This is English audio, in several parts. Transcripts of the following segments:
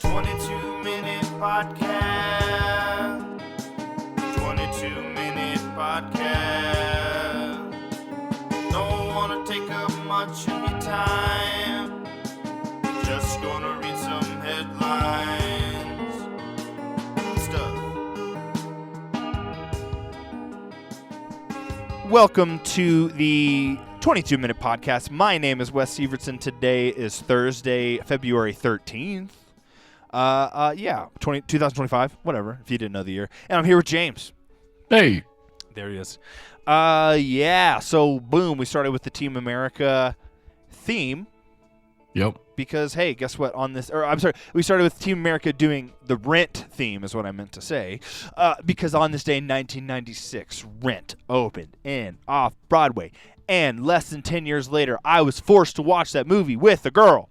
22-minute podcast. 22-minute podcast. Don't want to take up much of your time. Just gonna read some headlines. Stuff. Welcome to the 22-minute podcast. My name is Wes Severson. Today is Thursday, February 13th. 2025, whatever, if you didn't know the year. And I'm here with James. Hey. There he is. So boom, we started with the Team America theme. Yep. Because, hey, guess what? We started with Team America doing the Rent theme, is what I meant to say. Because on this day in 1996, Rent opened in off-Broadway. And less than 10 years later, I was forced to watch that movie with a girl.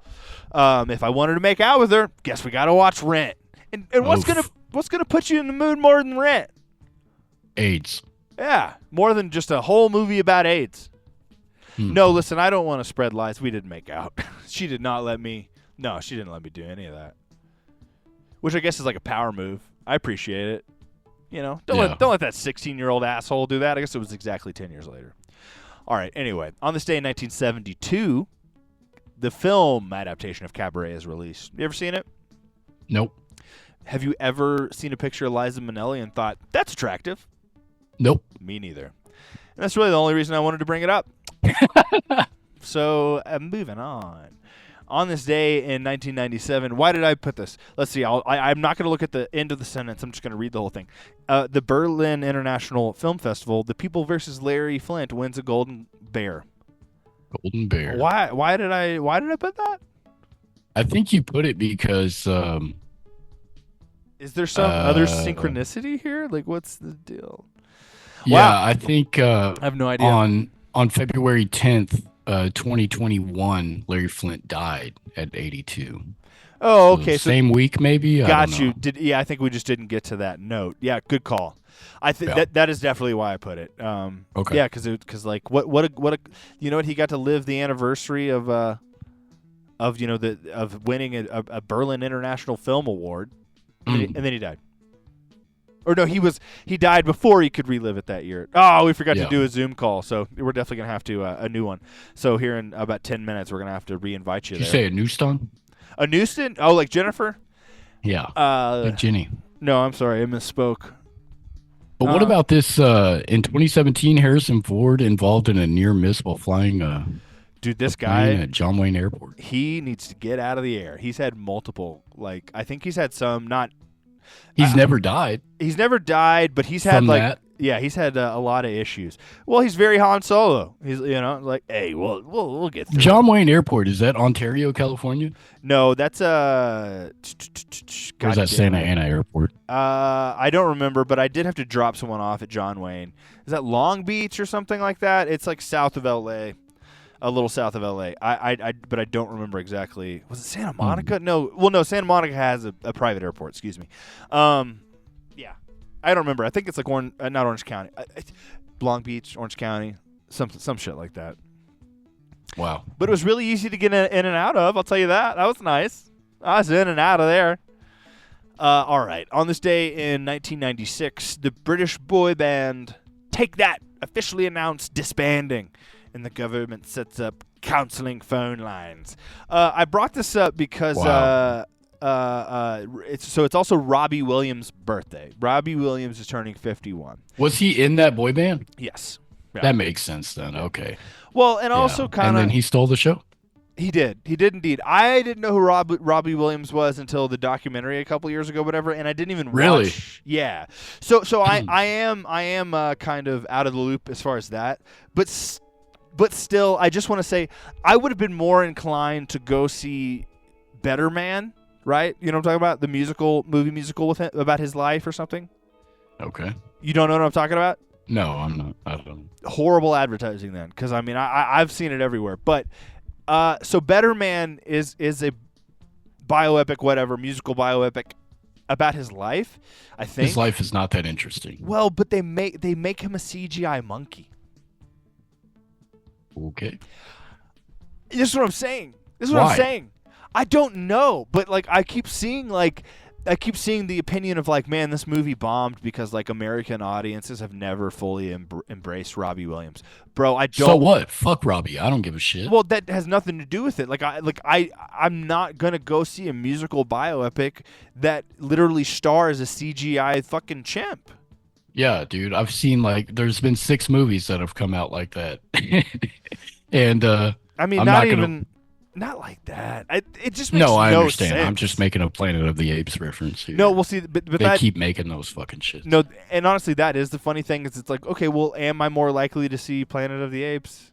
If I wanted to make out with her, guess we got to watch Rent. And what's gonna put you in the mood more than Rent? AIDS. Yeah, more than just a whole movie about AIDS. No, listen, I don't want to spread lies. We didn't make out. She did not let me. No, she didn't let me do any of that. Which I guess is like a power move. I appreciate it. You know, don't let that 16-year-old asshole do that. I guess it was exactly 10 years later. All right, anyway, on this day in 1972, the film adaptation of Cabaret is released. You ever seen it? Nope. Have you ever seen a picture of Liza Minnelli and thought, that's attractive? Nope. Me neither. And that's really the only reason I wanted to bring it up. So, moving on. On this day in 1997, why did I put this? Let's see. I'm not going to look at the end of the sentence. I'm just going to read the whole thing. The Berlin International Film Festival, The People vs. Larry Flint wins a Golden Bear. Golden Bear. Why did I put that? I think you put it because is there some other synchronicity here? Like, what's the deal? Yeah, Wow. I think I have no idea. On February 10th, 2021, Larry Flint died at 82. Oh, okay. So same week, maybe. Got you. I think we just didn't get to that note. Yeah, good call. I think that is definitely why I put it. Okay. Yeah, because like what you know what, he got to live the anniversary of winning a Berlin International Film Award, and then he died. Or no, he died before he could relive it that year. Oh, we forgot to do a Zoom call, so we're definitely gonna have to a new one. So here in about 10 minutes, we're gonna have to reinvite you. Did you say a Newston? A Newston? Oh, like Jennifer? Yeah. Like Jenny. No, I'm sorry, I misspoke. But what about this? In 2017, Harrison Ford involved in a near miss while flying this guy at John Wayne Airport. He needs to get out of the air. He's had multiple, I think he's had some, not. He's never died. He's never died, but he's had he's had a lot of issues. Well, he's very Han Solo. He's hey, we'll get through. John Wayne Airport, is that Ontario, California? No, that's Or is that Santa Ana Airport? I don't remember, but I did have to drop someone off at John Wayne. Is that Long Beach or something like that? It's like south of LA. A little south of LA. But I don't remember exactly. Was it Santa Monica? No. Well, no. Santa Monica has a private airport. Excuse me. Yeah. I don't remember. I think it's like not Orange County. Long Beach, Orange County, some shit like that. Wow. But it was really easy to get in and out of. I'll tell you that. That was nice. I was in and out of there. All right. On this day in 1996, the British boy band Take That officially announced disbanding, and the government sets up counseling phone lines. I brought this up because Wow. it's also Robbie Williams' birthday. Robbie Williams is turning 51. Was he in that boy band? Yes. Yeah. That makes sense then. Okay. Well, and Yeah. also kind And of then he stole the show? he did indeed. I didn't know who Robbie Williams was until the documentary a couple years ago, whatever, and I didn't even Really? watch. Yeah. So I am kind of out of the loop as far as that, but still, I just want to say I would have been more inclined to go see Better Man, right? You know what I'm talking about? The movie musical with him about his life or something. Okay. You don't know what I'm talking about? No, I'm not. I don't. Horrible advertising then, because I mean I've seen it everywhere. But so Better Man is a bioepic, whatever, musical bioepic about his life. I think His life is not that interesting. Well, but they make him a CGI monkey. Okay. This is what I'm saying. Why? I don't know, but like I keep seeing the opinion of like, man, this movie bombed because like American audiences have never fully embraced Robbie Williams. Bro, I don't. So what? Fuck Robbie. I don't give a shit. Well, that has nothing to do with it. I'm not gonna go see a musical bioepic that literally stars a CGI fucking chimp. Yeah, dude. I've seen there's been 6 movies that have come out like that. And I mean, I'm not not gonna- even not like that. It just makes no, I no understand. sense. I'm just making a Planet of the Apes reference here. No, we'll see, but they that keep making those fucking shit. no, and honestly, that is the funny thing is it's like, okay, well, am I more likely to see Planet of the Apes?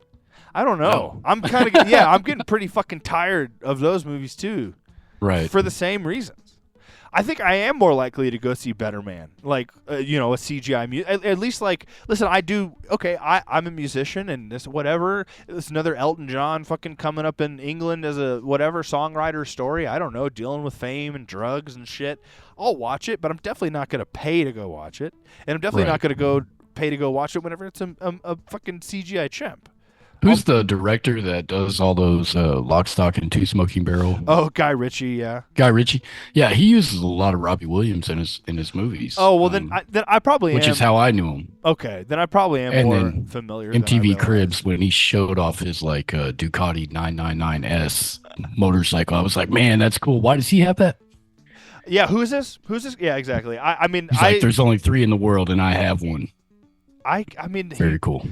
I don't know. No. I'm kind of I'm getting pretty fucking tired of those movies too, Right. for the same reasons. I think I am more likely to go see Better Man, like a CGI at least like, listen, I do. Okay, I'm a musician and this whatever. It's another Elton John fucking coming up in England as a whatever songwriter story. I don't know, dealing with fame and drugs and shit. I'll watch it, but I'm definitely not gonna pay to go watch it, and I'm definitely Right. not gonna pay to go watch it whenever it's a fucking CGI chimp. Who's the director that does all those Lock, Stock, and Two Smoking Barrel? Oh, Guy Ritchie, yeah. Guy Ritchie. Yeah, he uses a lot of Robbie Williams in his movies. Oh well, then I probably which am. is how I knew him. Okay, then I probably am And more then familiar. than I MTV realize. Cribs when he showed off his Ducati 999S motorcycle. I was like, man, that's cool. Why does he have that? Yeah, who is this? Who's this? Yeah, exactly. I mean, He's like, there's only 3 in the world, and I have one. I mean, Very cool.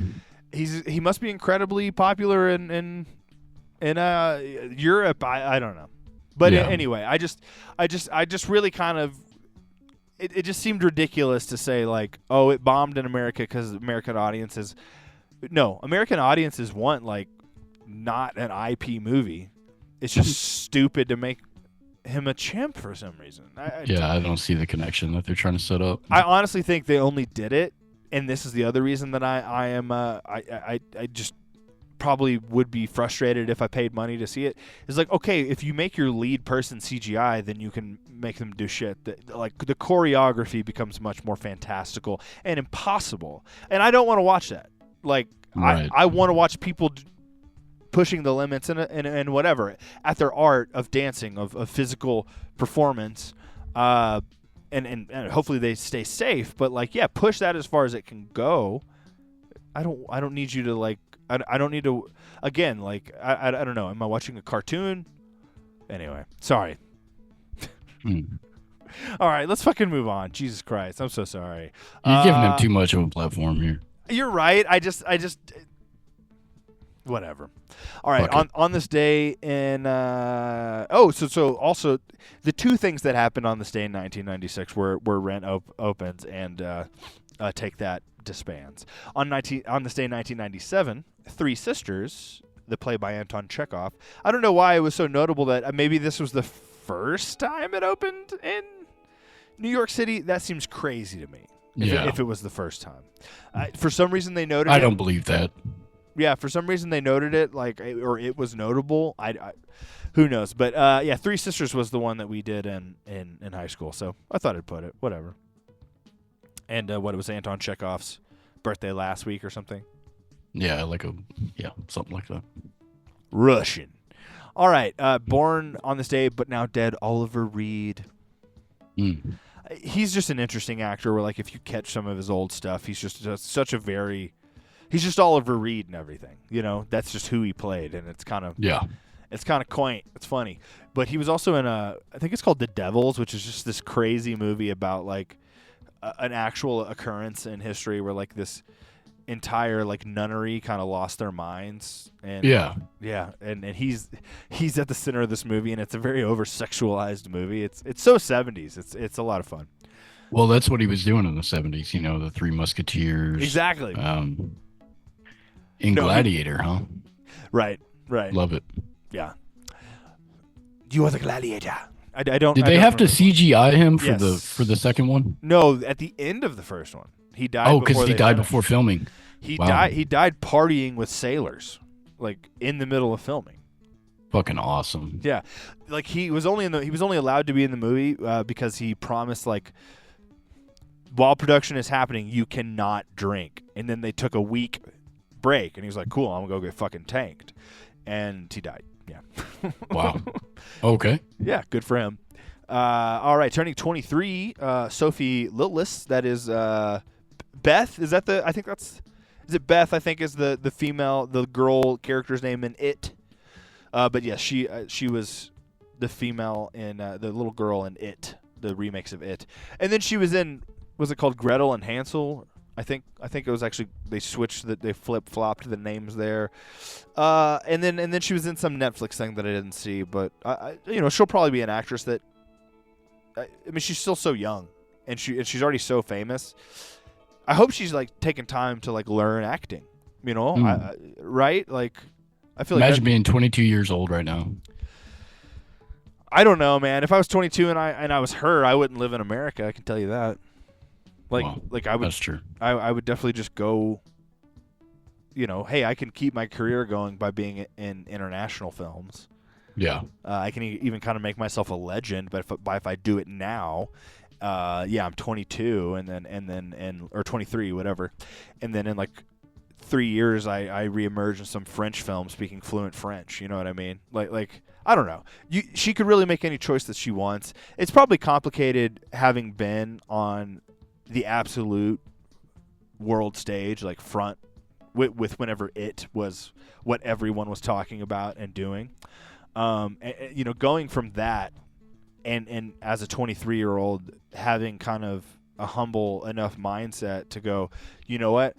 he must be incredibly popular in Europe. I don't know, but Yeah. anyway, I just really kind of it just seemed ridiculous to say like, oh, it bombed in America because American audiences. No, American audiences want like not an IP movie. It's just stupid to make him a chimp for some reason. Yeah, I don't see the connection that they're trying to set up. I honestly think they only did it, and this is the other reason that I just probably would be frustrated if I paid money to see it. It's like, okay, if you make your lead person CGI, then you can make them do shit that, like, the choreography becomes much more fantastical and impossible, and I don't want to watch that. Like, Right. I want to watch people pushing the limits and whatever at their art of dancing, of physical performance. And hopefully they stay safe, but like, yeah, push that as far as it can go. I don't need you to like, I don't need to, again, like, I don't know. Am I watching a cartoon? Anyway, sorry. Hmm. All right, let's fucking move on. Jesus Christ, I'm so sorry. You're giving him too much of a platform here. You're right. I just whatever. All right. Fuck it. On this day in so also the 2 things that happened on this day in 1996 were Rent opens and Take That disbands. On this day in 1997, Three Sisters, the play by Anton Chekhov. I don't know why it was so notable that maybe this was the first time it opened in New York City. That seems crazy to me. If it was the first time. For some reason they noted I it. don't believe that. Yeah, for some reason they noted it, like, or it was notable. I who knows? But yeah, Three Sisters was the one that we did in high school, so I thought I'd put it. Whatever. And what, it was Anton Chekhov's birthday last week or something. Yeah, something like that. Russian. All right, born on this day but now dead, Oliver Reed. Mm. He's just an interesting actor. Where like if you catch some of his old stuff, he's just such a very, he's just Oliver Reed and everything. You know, that's just who he played, and it's kind of quaint. It's funny. But he was also in I think it's called The Devils, which is just this crazy movie about like an actual occurrence in history where like this entire like nunnery kind of lost their minds. And and he's at the center of this movie, and it's a very over sexualized movie. It's so 70s. It's a lot of fun. Well, that's what he was doing in the 70s. You know, the Three Musketeers. Exactly. Gladiator, huh? Right. Love it. Yeah. You are the gladiator. I don't. Did I they don't have to remember. CGI him for Yes. the second one? No, at the end of the first one, he died. Oh, because before he they died finished. before filming. He Wow. died. He died partying with sailors, like in the middle of filming. Fucking awesome. Yeah, like he was only allowed to be in the movie because he promised like while production is happening, you cannot drink. And then they took a week break, and he was like, "Cool, I'm gonna go get fucking tanked," and he died. Yeah. Wow. Okay. Yeah, good for him. All right, turning 23, Sophie Lillis. That is Beth. Is that the? I think that's. Is it Beth? I think is the female, the girl character's name in It. But yes, she was the female in the little girl in It, the remakes of It, and then she was in. Was it called Gretel and Hansel? I think it was actually they switched they flip-flopped the names there, and then she was in some Netflix thing that I didn't see, but I she'll probably be an actress that. I mean, she's still so young, and she's already so famous. I hope she's like taking time to like learn acting. You know, right? Like, I feel like Imagine being 22 years old right now. I don't know, man. If I was 22 and I was her, I wouldn't live in America. I can tell you that. Like I would. That's true. I would definitely just go. You know, hey, I can keep my career going by being in international films. Yeah. I can even kind of make myself a legend, but if I do it now, I'm 22 or 23, whatever, and then in like 3 years I reemerge in some French film speaking fluent French. You know what I mean? Like I don't know. She could really make any choice that she wants. It's probably complicated having been on the absolute world stage, like front with whenever It was what everyone was talking about and doing. Going from that and as a 23-year-old having kind of a humble enough mindset to go, you know what?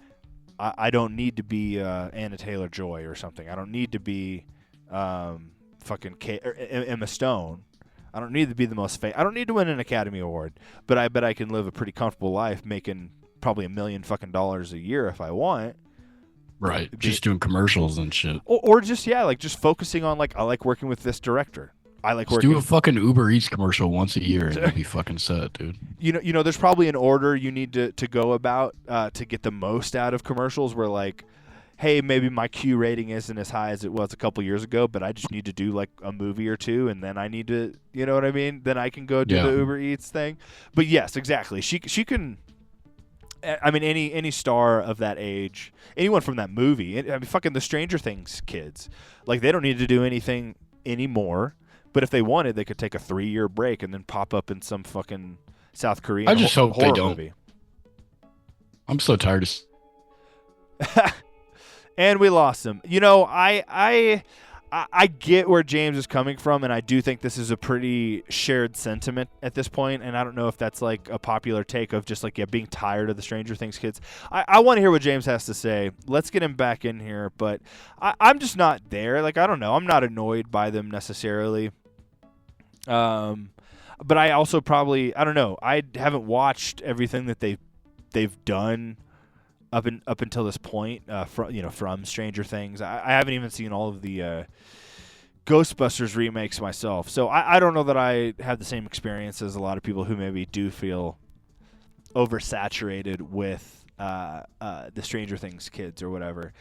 I don't need to be Anna Taylor-Joy or something. I don't need to be fucking Emma Stone. I don't need to be the most famous. I don't need to win an Academy Award, but I bet I can live a pretty comfortable life making probably $1 million fucking dollars a year if I want. Right. Just doing commercials and shit. Or just just focusing on like I like working with this director. I like Just working. do a fucking Uber Eats commercial once a year and you'll be fucking set, dude. You know, there's probably an order you need to go about to get the most out of commercials. Where like, hey, maybe my Q rating isn't as high as it was a couple years ago, but I just need to do like a movie or two, and then I need to, you know what I mean? Then I can go do the Uber Eats thing. But yes, exactly. She can. I mean, any star of that age, anyone from that movie. I mean, fucking the Stranger Things kids, like they don't need to do anything anymore. But if they wanted, they could take a 3-year break and then pop up in some fucking South Korean I just hope horror they don't. movie. I'm so tired of. And we lost him. You know, I get where James is coming from, and I do think this is a pretty shared sentiment at this point. And I don't know if that's like a popular take of just like being tired of the Stranger Things kids. I want to hear what James has to say. Let's get him back in here, but I'm just not there. Like I don't know. I'm not annoyed by them necessarily. But I also probably I don't know. I haven't watched everything that they've done up until this point, from Stranger Things. I haven't even seen all of the Ghostbusters remakes myself, so I don't know that I have the same experience as a lot of people who maybe do feel oversaturated with the Stranger Things kids or whatever.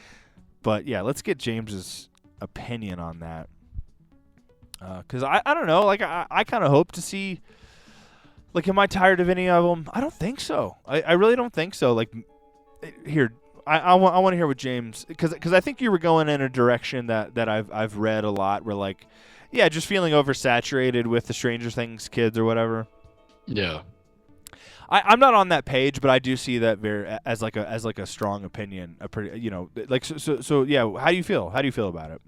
But yeah, let's get James's opinion on that, because I don't know, like I kind of hope to see. Like, am I tired of any of them? I don't think so. I really don't think so. Like. Here, I want to hear what James, because I think you were going in a direction that I've read a lot, where like, yeah, just feeling oversaturated with the Stranger Things kids or whatever. Yeah. I'm not on that page, but I do see that as like a strong opinion. A pretty, like so yeah. How do you feel? How do you feel about it?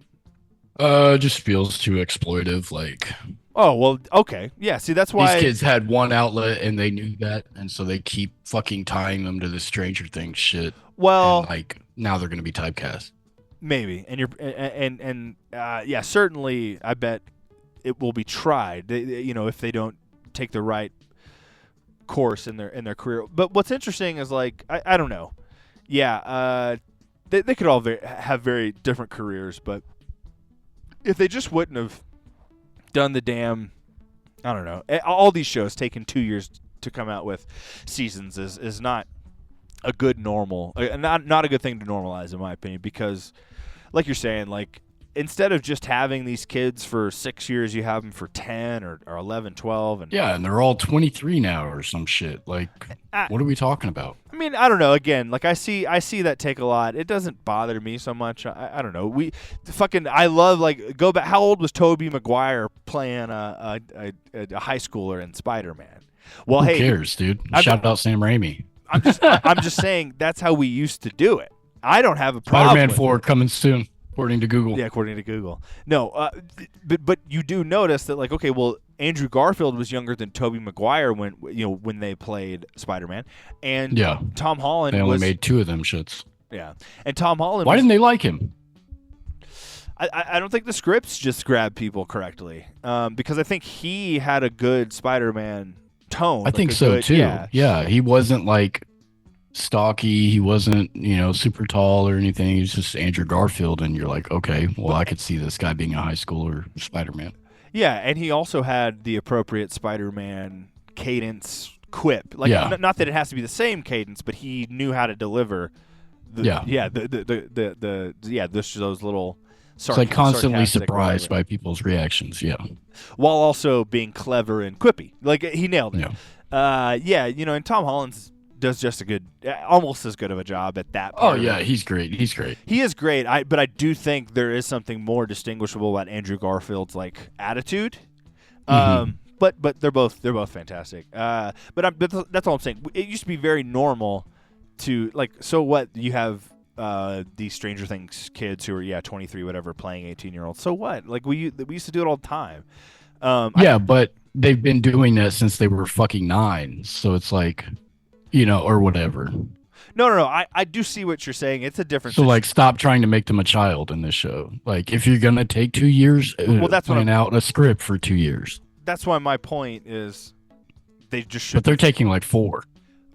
Just feels too exploitive. Like Oh well, okay, yeah. See, that's why these kids had one outlet and they knew that, and so they keep fucking tying them to the Stranger Things shit. Well, And like now they're gonna be typecast. maybe, and you're and yeah, certainly. I bet it will be tried. If they don't take the right course in their career. But what's interesting is like I don't know. Yeah, they could all have very different careers, but if they just wouldn't have done the damn, I don't know, all these shows taking 2 years to come out with seasons is not a good normal, not a good thing to normalize in my opinion, because like you're saying, like instead of just having these kids for 6 years, you have them for 10 or 11, 12. And Yeah, and they're all 23 now or some shit. Like, what are we talking about? I mean, I don't know. Again, like I see that take a lot. It doesn't bother me so much. I don't know. I love like go back. How old was Tobey Maguire playing a high schooler in Spider-Man? Well, Who hey, cares, dude? Shout out Sam Raimi. I'm just saying that's how we used to do it. I don't have a problem. Spider-Man with 4 coming soon, according to Google. Yeah, according to Google. No, but you do notice that like okay, well, Andrew Garfield was younger than Tobey Maguire when they played Spider-Man, and Yeah. Tom Holland They only was made 2 of them shits. yeah, and Tom Holland. Why was, didn't they like him? I don't think the scripts just grabbed people correctly, because I think he had a good Spider-Man tone. I think so too. Yeah, he wasn't like stocky. He wasn't, super tall or anything. He was just Andrew Garfield, and you're like, okay, well, I could see this guy being a high schooler Spider-Man. Yeah, and he also had the appropriate Spider-Man cadence quip. Like, Yeah. not that it has to be the same cadence, but he knew how to deliver. Those little. It's like constantly sarcastic surprised whatever, by people's reactions. Yeah. while also being clever and quippy. Like he nailed it. Yeah. And Tom Holland does just almost as good of a job at that. Oh part of yeah, it. he's great. He's great. He is great. But I do think there is something more distinguishable about Andrew Garfield's like attitude. Mhm. But they're both fantastic. But that's all I'm saying. It used to be very normal to like. So what you have these Stranger Things kids who are 23 whatever playing 18-year-olds. So what? Like we used to do it all the time. But they've been doing that since they were fucking 9. So it's like, or whatever. No. I do see what you're saying. It's a difference. So like, stop trying to make them a child in this show. Like, if you're gonna take 2 years, Well, that's what plan out a script for 2 years. that's why my point is they just should. But they're taking like 4.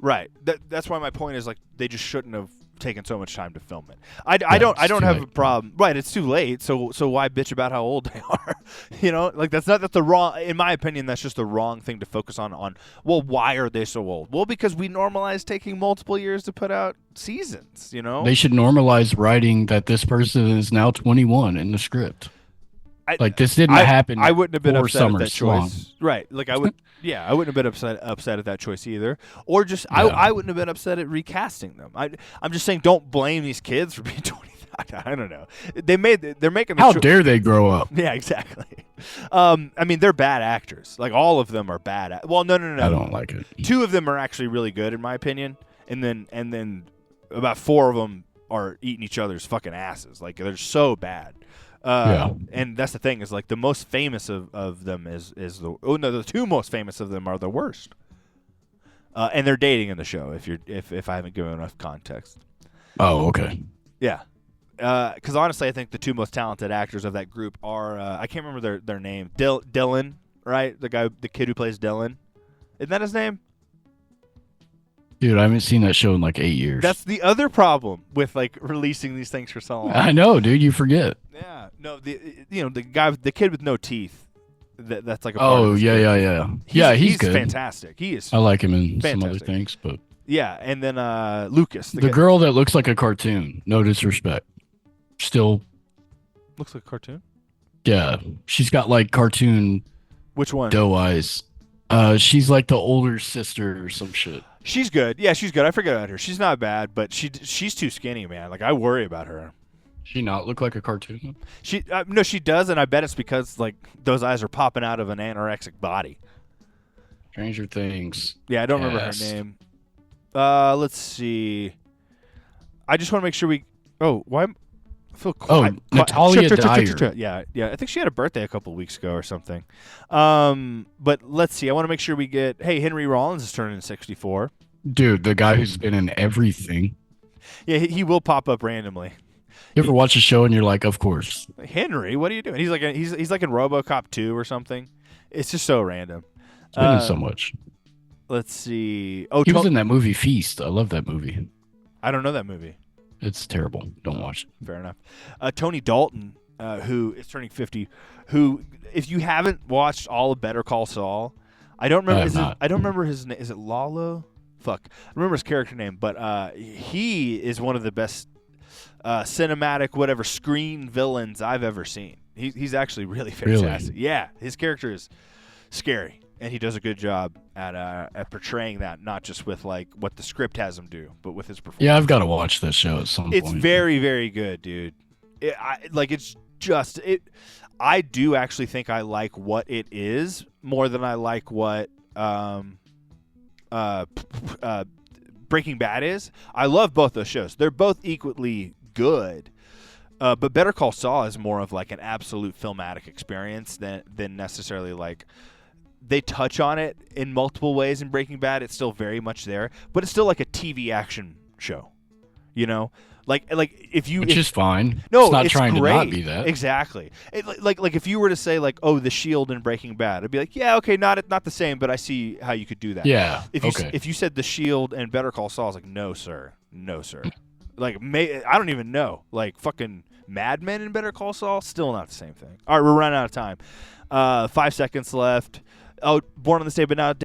Right. That's why my point is like they just shouldn't have taken so much time to film it. I don't too have a late. problem. Right, it's too late. So why bitch about how old they are? Like that's the wrong. In my opinion, that's just the wrong thing to focus on. Well, why are they so old? Well, because we normalize taking multiple years to put out seasons. They should normalize writing that this person is now 21 in the script. Like this didn't happen. I wouldn't have been 4 upset at that summers long. choice. Right. Like I would. Yeah, I wouldn't have been upset at that choice either. Or just Yeah. I wouldn't have been upset at recasting them. I'm just saying, don't blame these kids for being 20. I don't know. They're making. How dare they grow up? Yeah, exactly. I mean, they're bad actors. Like all of them are bad. Well, no. I don't like it. 2 of them are actually really good in my opinion, and then about 4 of them are eating each other's fucking asses. Like they're so bad. And that's the thing is like the most famous of them is the 2 most famous of them are the worst. And they're dating in the show. If I haven't given enough context. Oh, okay. Yeah. Because honestly, I think the 2 most talented actors of that group are I can't remember their name. Dylan, right? The kid who plays Dylan. Isn't that his name? Dude, I haven't seen that show in like 8 years. That's the other problem with like releasing these things for so long. I know, dude. You forget. Yeah. No. The kid with no teeth. That's like a part of Oh, this yeah. group. Yeah, he's good. Fantastic. He is. I like him in some other Fantastic. things, but Yeah, and then Lucas. the girl that looks like a cartoon, no disrespect. Still, looks like a cartoon. yeah, she's got like cartoon Which one? doe eyes. She's like the older sister or some shit. She's good. Yeah, she's good. I forget about her. She's not bad, but she's too skinny, man. Like I worry about her. She not look like a cartoon? No, she does, and I bet it's because like those eyes are popping out of an anorexic body. Stranger Things. Yeah, I don't remember her cast. name. Let's see. I just want to make sure we. Oh, why? I feel quiet. Natalia Dyer. Yeah. I think she had a birthday a couple weeks ago or something. But let's see. I want to make sure we get. Hey, Henry Rollins is turning 64. Dude, the guy who's been in everything. Yeah, he will pop up randomly. You ever watch a show and you're like, of course. Henry, what are you doing? He's like he's like in RoboCop 2 or something. It's just so random. It's been in so much. Let's see. Oh, He was in that movie Feast. I love that movie. I don't know that movie. It's terrible. Don't watch it. Fair enough. Tony Dalton, who is turning 50, who, if you haven't watched all of Better Call Saul, I don't remember. I don't remember his name. Is it Lalo? Fuck, I remember his character name, but he is one of the best cinematic, whatever, screen villains I've ever seen. He's actually really fantastic. Really? Yeah, his character is scary, and he does a good job at portraying that, not just with like what the script has him do, but with his performance. Yeah, I've got to watch that show at some point. It's very, very good, dude. I do actually think I like what it is more than I like what Breaking Bad is. I love both those shows. They're both equally good. But Better Call Saul is more of like an absolute filmatic experience than necessarily like they touch on it in multiple ways in Breaking Bad. It's still very much there, but it's still like a TV action show, you know? Which is fine. No, it's not trying to not be that. Exactly. Like if you were to say like, oh, The Shield and Breaking Bad, I'd be like, yeah, okay, not the same, but I see how you could do that. Yeah. If you said The Shield and Better Call Saul, I was like, no, sir. Like, I don't even know. Like fucking Mad Men and Better Call Saul, still not the same thing. All right, we're running out of time. 5 seconds left. Oh, Born on this Day But Not